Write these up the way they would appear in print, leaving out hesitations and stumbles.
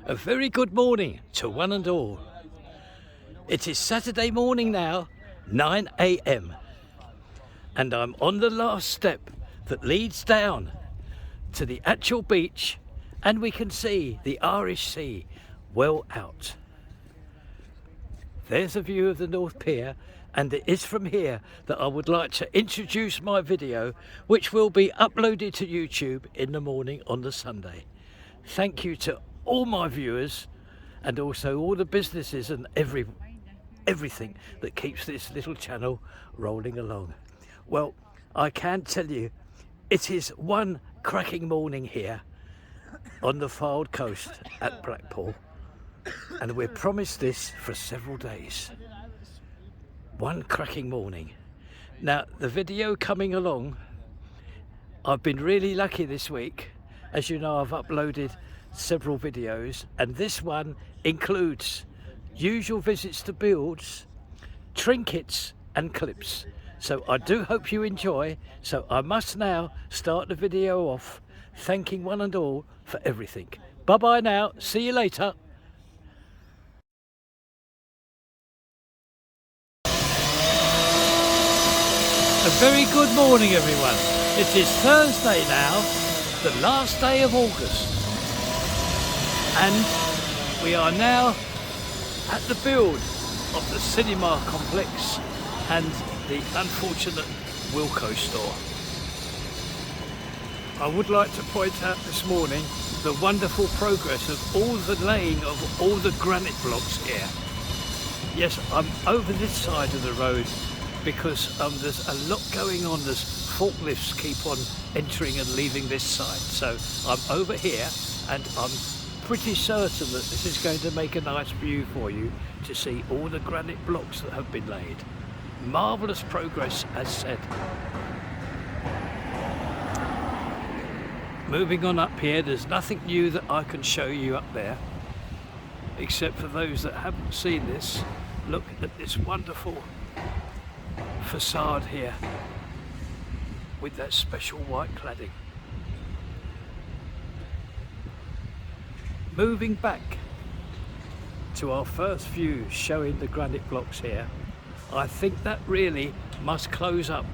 A very good morning to one and all. It is Saturday morning now, 9 AM, and I'm on the last step that leads down to the actual beach, and we can see the Irish Sea well out. There's a view of the North Pier, and it is from here that I would like to introduce my video, which will be uploaded to YouTube in the morning on the Sunday. Thank you to all my viewers and also all the businesses and everything that keeps this little channel rolling along. Well, I can tell you it is one cracking morning here on the Fylde coast at Blackpool, and we're promised this for several days. One cracking morning. Now, the video coming along, I've been really lucky this week. As you know, I've uploaded several videos, and this one includes usual visits to builds, trinkets and clips. So I do hope you enjoy. So I must now start the video off thanking one and all for everything. Bye bye now, see you later. A very good morning everyone. It is Thursday now, the last day of August, and we are now at the build of the cinema complex and the unfortunate Wilko store. I would like to point out this morning the wonderful progress of all the laying of all the granite blocks here. Yes, I'm over this side of the road because there's a lot going on. There's forklifts keep on entering and leaving this side, so I'm over here, and I'm pretty certain that this is going to make a nice view for you to see all the granite blocks that have been laid. Marvellous progress, as said. Moving on up here, there's nothing new that I can show you up there, except for those that haven't seen this. Look at this wonderful facade here with that special white cladding. Moving back to our first view showing the granite blocks here, I think that really must close up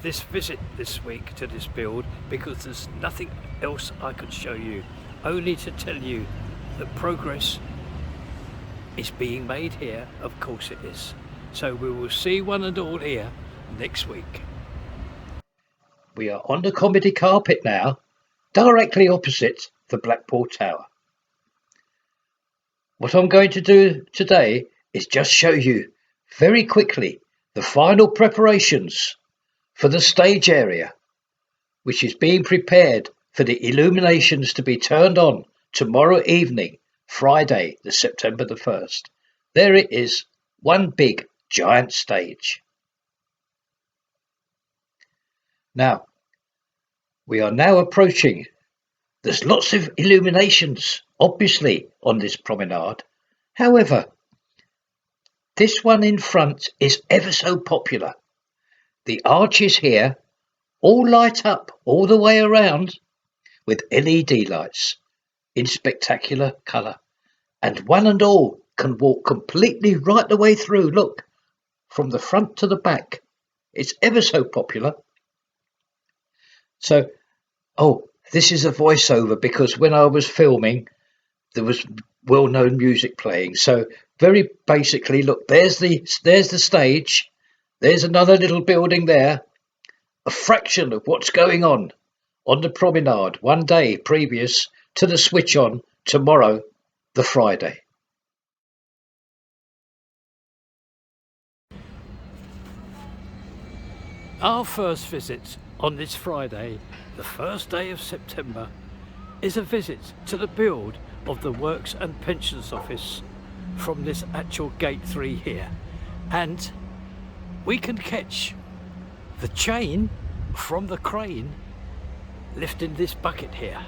this visit this week to this build, because there's nothing else I can show you, only to tell you that progress is being made here. Of course it is. So we will see one and all here next week. We are on the comedy carpet now, directly opposite the Blackpool Tower. What I'm going to do today is just show you very quickly the final preparations for the stage area, which is being prepared for the illuminations to be turned on tomorrow evening, Friday, the September the 1st. There it is, one big giant stage. Now, we are now approaching. There's lots of illuminations, obviously, on this promenade. However, this one in front is ever so popular. The arches here all light up all the way around with LED lights in spectacular colour, and one and all can walk completely right the way through. Look, from the front to the back. It's ever so popular. So, this is a voiceover because when I was filming, there was well-known music playing. So very basically, look, there's the stage. There's another little building there. A fraction of what's going on the promenade one day previous to the switch on tomorrow, the Friday. Our first visit on this Friday, the first day of September, is a visit to the build of the Works and Pensions Office from this actual Gate 3 here. And we can catch the chain from the crane lifting this bucket here.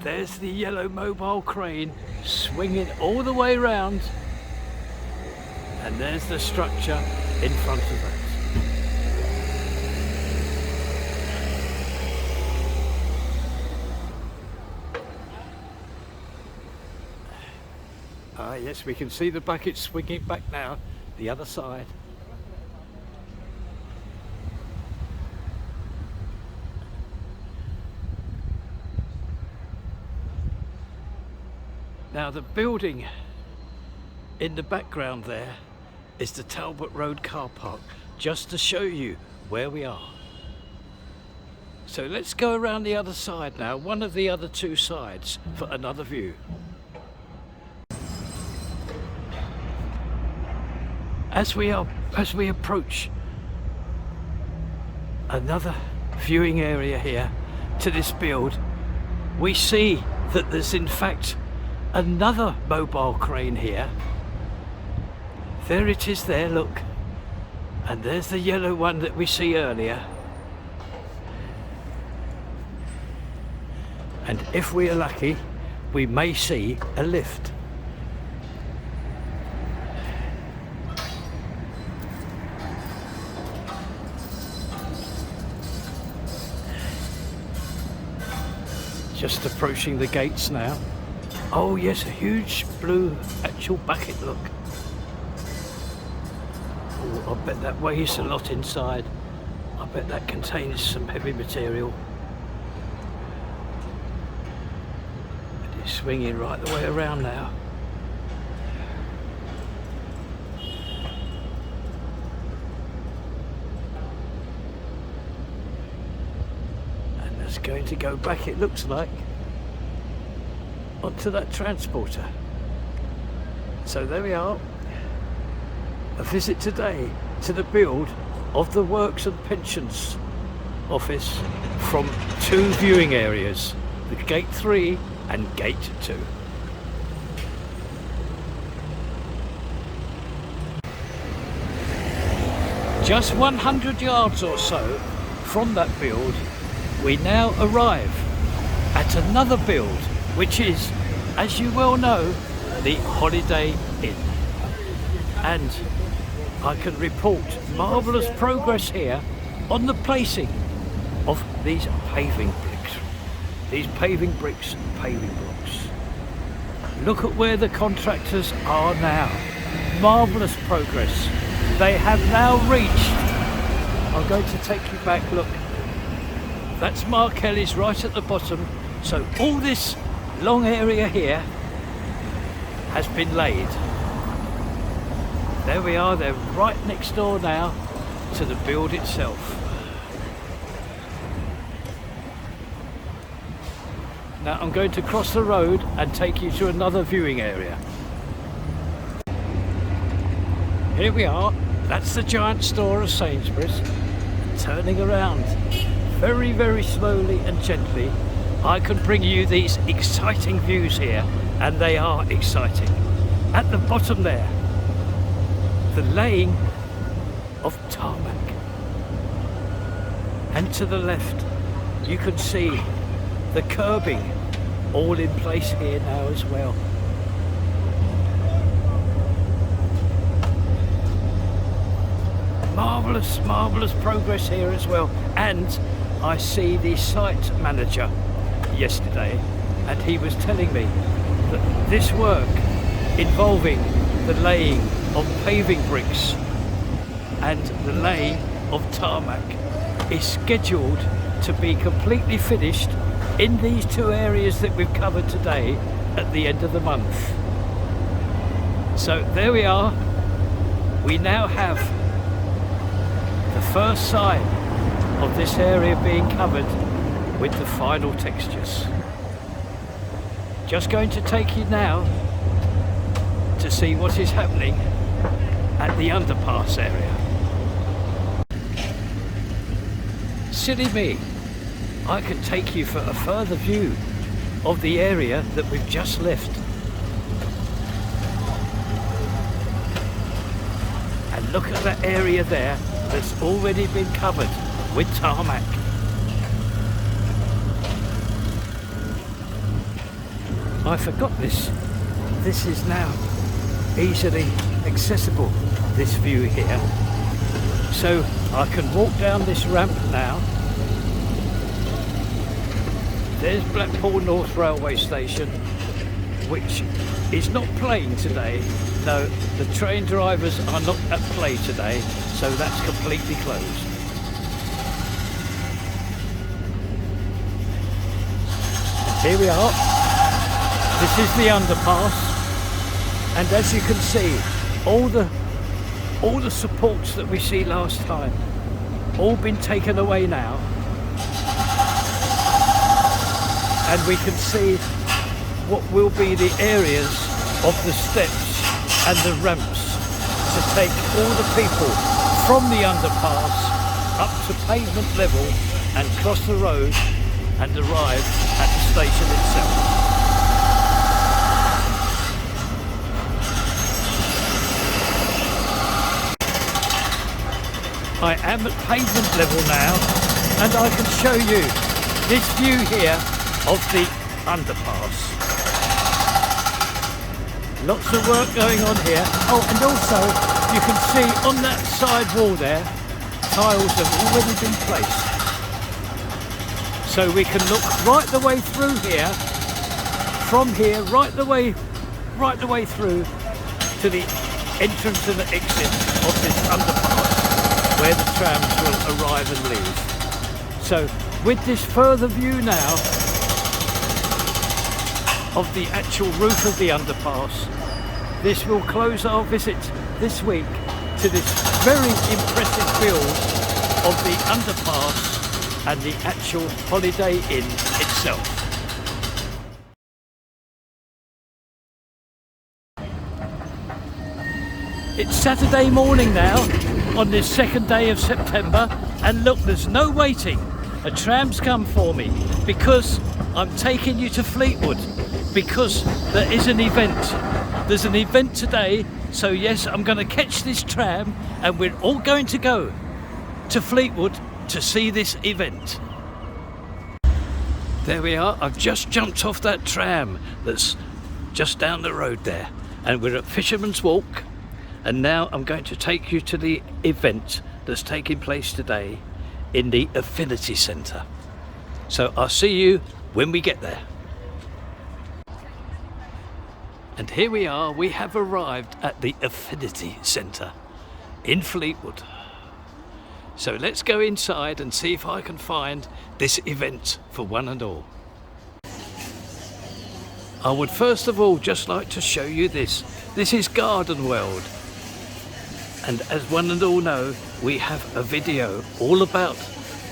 There's the yellow mobile crane swinging all the way round, and there's the structure in front of that. Ah yes, we can see the bucket swinging back now, the other side. Now the building in the background there is the Talbot Road car park, just to show you where we are. So let's go around the other side now, one of the other two sides, for another view. As we approach another viewing area here to this build, we see that there's in fact another mobile crane here. There it is there, look. And there's the yellow one that we see earlier. And if we are lucky, we may see a lift. Just approaching the gates now. Oh yes, a huge blue actual bucket, look. Oh, I bet that weighs a lot inside. I bet that contains some heavy material. And it's swinging right the way around now. And that's going to go back, it looks like, onto that transporter. So there we are. A visit today to the build of the Works and Pensions office from two viewing areas, the Gate 3 and Gate 2. Just 100 yards or so from that build, we now arrive at another build, which is, as you well know, the Holiday Inn. And I can report marvellous progress here on the placing of these paving bricks. These paving bricks and paving blocks. Look at where the contractors are now. Marvellous progress. They have now reached, I'm going to take you back, look. That's Mark Kelly's right at the bottom. So all this long area here has been laid. There we are, they're right next door now to the build itself. Now I'm going to cross the road and take you to another viewing area. Here we are, that's the giant store of Sainsbury's. Turning around very, very slowly and gently, I can bring you these exciting views here, and they are exciting. At the bottom there, the laying of tarmac, and to the left you can see the curbing all in place here now as well. Marvellous, marvellous progress here as well. And I see the site manager yesterday, and he was telling me that this work involving the laying of paving bricks and the laying of tarmac is scheduled to be completely finished in these two areas that we've covered today at the end of the month. So there we are. We now have the first sign of this area being covered with the final textures. Just going to take you now to see what is happening at the underpass area. Silly me, I can take you for a further view of the area that we've just left. And look at that area there that's already been covered with tarmac. I forgot this. This is now easily accessible, this view here. So I can walk down this ramp now. There's Blackpool North Railway Station. which is not playing today. No, the train drivers are not at play today, so that's completely closed. Here we are. This is the underpass, and as you can see, all the supports that we see last time, all been taken away now, and we can see what will be the areas of the steps and the ramps to take all the people from the underpass up to pavement level and cross the road and arrive at the station itself. I am at pavement level now, and I can show you this view here of the underpass. Lots of work going on here. Oh, and also you can see on that side wall there, tiles have already been placed. So we can look right the way through here, from here right the way through to the entrance and the exit of this underpass, where the trams will arrive and leave. So with this further view now of the actual roof of the underpass, this will close our visit this week to this very impressive build of the underpass and the actual Holiday Inn itself. It's Saturday morning now on this second day of September, and look, there's no waiting. A tram's come for me because I'm taking you to Fleetwood, because there is an event. There's an event today, so yes, I'm going to catch this tram and we're all going to go to Fleetwood to see this event. There we are. I've just jumped off that tram that's just down the road there, and we're at Fisherman's Walk, and now I'm going to take you to the event that's taking place today in the Affinity Centre. So I'll see you when we get there. And here we are, we have arrived at the Affinity Centre in Fleetwood. So let's go inside and see if I can find this event for one and all. I would first of all just like to show you this. This is Garden World. And as one and all know, we have a video all about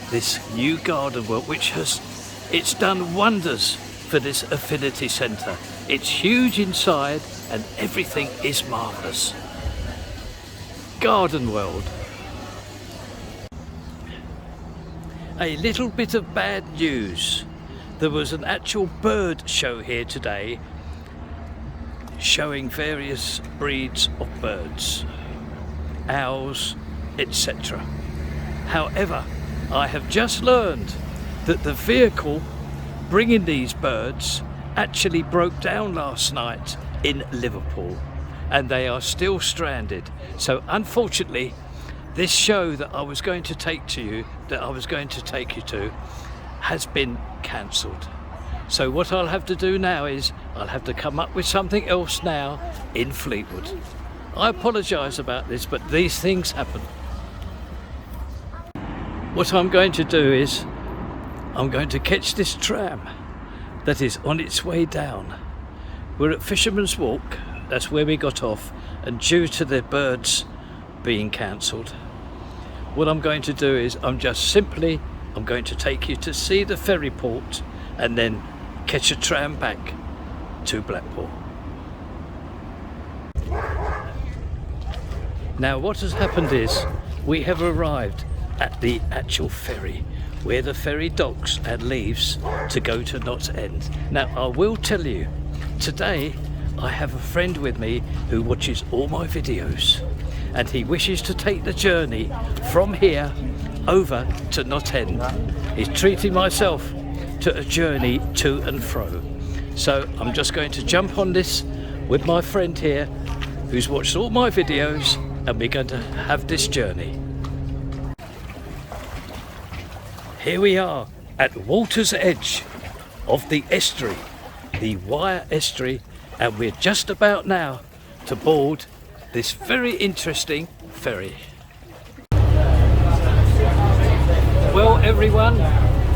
this new Garden World, it's done wonders for this Affinity Centre. It's huge inside and everything is marvellous. Garden World. A little bit of bad news. There was an actual bird show here today showing various breeds of birds, owls, etc. However, I have just learned that the vehicle bringing these birds actually broke down last night in Liverpool, and they are still stranded. So unfortunately, this show that I was going to take you to has been cancelled. So what I'll have to do now is I'll have to come up with something else now in Fleetwood. I apologise about this, but these things happen. What I'm going to do is I'm going to catch this tram that is on its way down. We're at Fisherman's Walk, that's where we got off, and due to the birds being cancelled, what I'm going to do is I'm going to take you to see the ferry port and then catch a tram back to Blackpool. Now what has happened is we have arrived at the actual ferry, where the ferry docks and leaves to go to Knott End. Now I will tell you, today I have a friend with me who watches all my videos, and he wishes to take the journey from here over to Knott End. He's treating myself to a journey to and fro. So I'm just going to jump on this with my friend here who's watched all my videos, and we're going to have this journey. Here we are at Water's Edge of the estuary, the Wyre estuary, and we're just about now to board this very interesting ferry. Well everyone,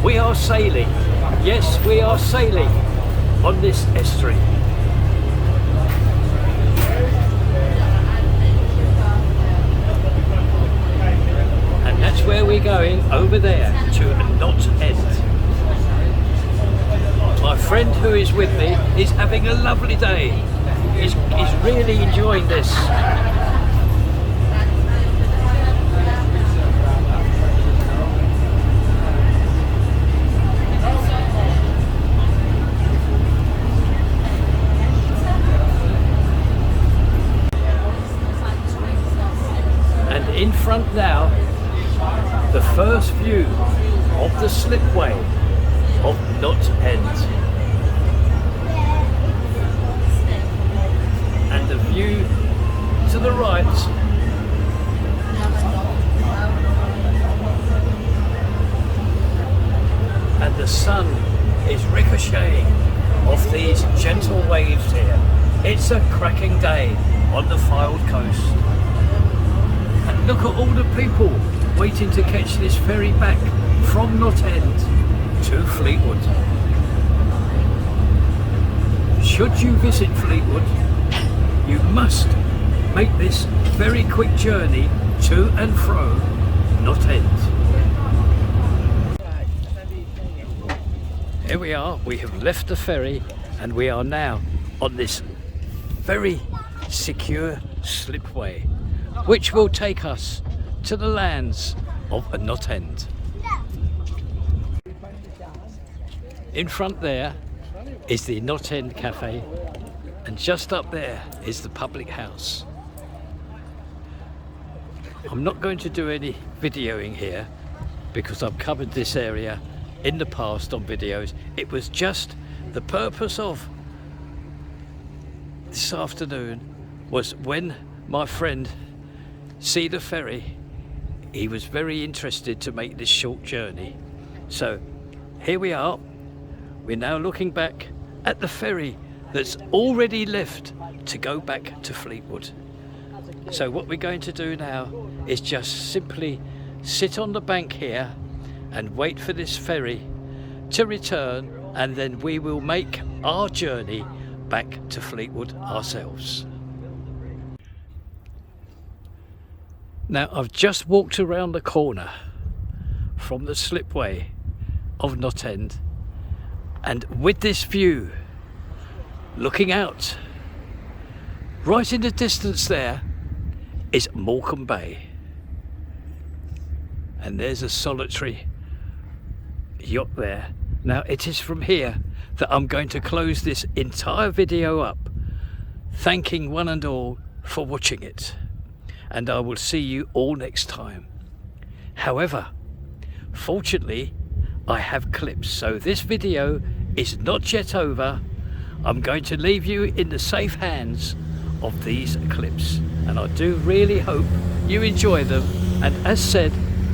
we are sailing. Yes, we are sailing on this estuary. And that's where we're going, over there to Knott End. My friend who is with me is having a lovely day. He's really enjoying this. And in front now, the first view of the slipway of Knott End. And the view to the right and the sun is ricocheting off these gentle waves here. It's a cracking day on the Fylde coast. And look at all the people waiting to catch this ferry back from Knott End to Fleetwood. Should you visit Fleetwood, you must make this very quick journey to and fro Knott End. Here we are, we have left the ferry and we are now on this very secure slipway which will take us to the lands of Knott End. In front there is the Knott End Cafe, and just up there is the public house. I'm not going to do any videoing here because I've covered this area in the past on videos. It was just the purpose of this afternoon was when my friend see the ferry, he was very interested to make this short journey. So here we are. We're now looking back at the ferry that's already left to go back to Fleetwood. So what we're going to do now is just simply sit on the bank here and wait for this ferry to return, and then we will make our journey back to Fleetwood ourselves. Now I've just walked around the corner from the slipway of Knott End, and with this view looking out, right in the distance there is Morecambe Bay, and there's a solitary yacht there. Now it is from here that I'm going to close this entire video up, thanking one and all for watching it, and I will see you all next time. However, fortunately I have clips, so this video is not yet over. I'm going to leave you in the safe hands of these clips, and I do really hope you enjoy them, and as said,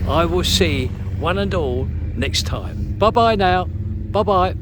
I will see one and all next time. Bye bye now, bye bye.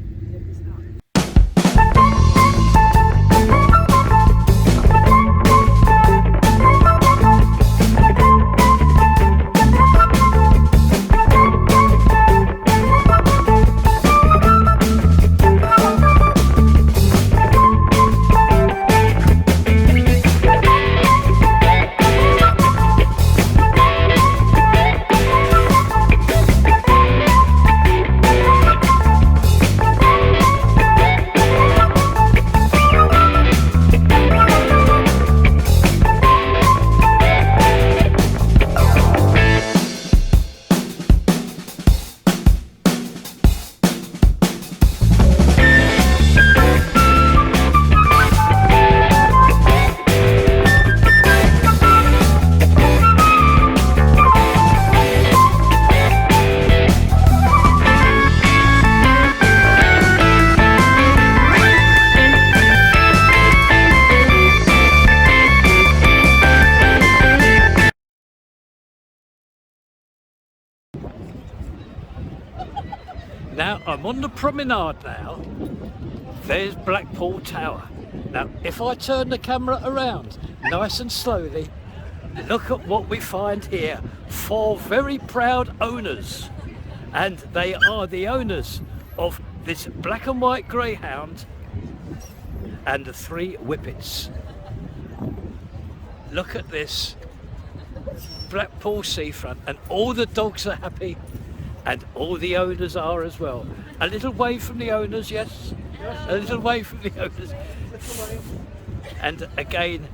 Now I'm on the promenade now. There's Blackpool Tower. Now, if I turn the camera around nice and slowly, look at what we find here. 4 very proud owners, and they are the owners of this black and white greyhound and the 3 whippets. Look at this Blackpool seafront, and all the dogs are happy and all the owners are as well. A little wave from the owners, yes, a little wave from the owners. And again,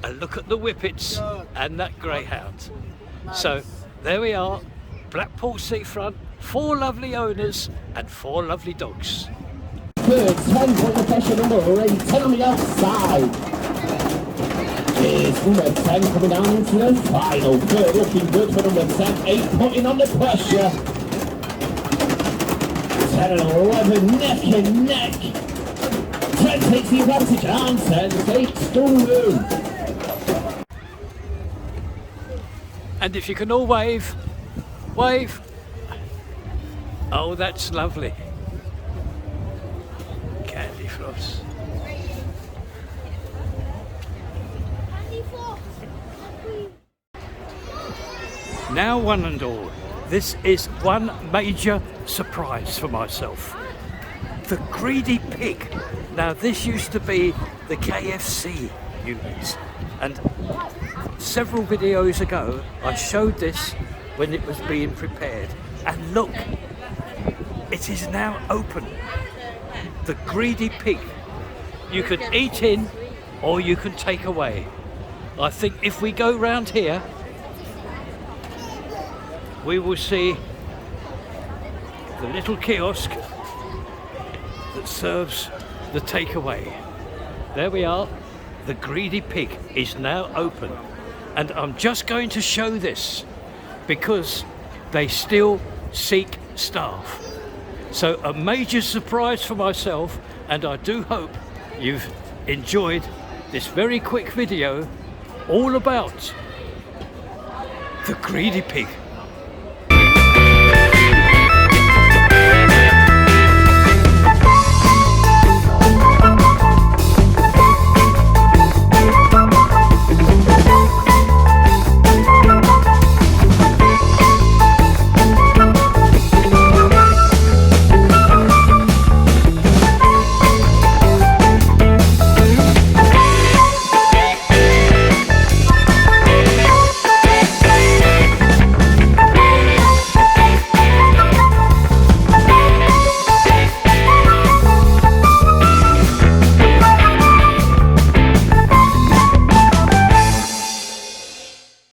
a look at the whippets and that greyhound. So there we are, Blackpool seafront, 4 lovely owners and 4 lovely dogs. Third, 10 for the pressure number 8, 10 on the outside. Is number 10 coming down into the final. Third looking good for number 10, 8 putting on the pressure. 10 and 11 neck and neck. 10 takes the advantage and 10 takes the win. And if you can all wave, wave. Oh, that's lovely. Candy floss. Now, one and all, this is one major surprise for myself. The greedy pig. Now, this used to be the KFC unit, and several videos ago I showed this when it was being prepared, and look, it is now open. The greedy pig. You can eat in or you can take away. I think if we go round here, we will see the little kiosk that serves the takeaway. There we are. The greedy pig is now open, and I'm just going to show this because they still seek staff. So a major surprise for myself, and I do hope you've enjoyed this very quick video all about the greedy pig.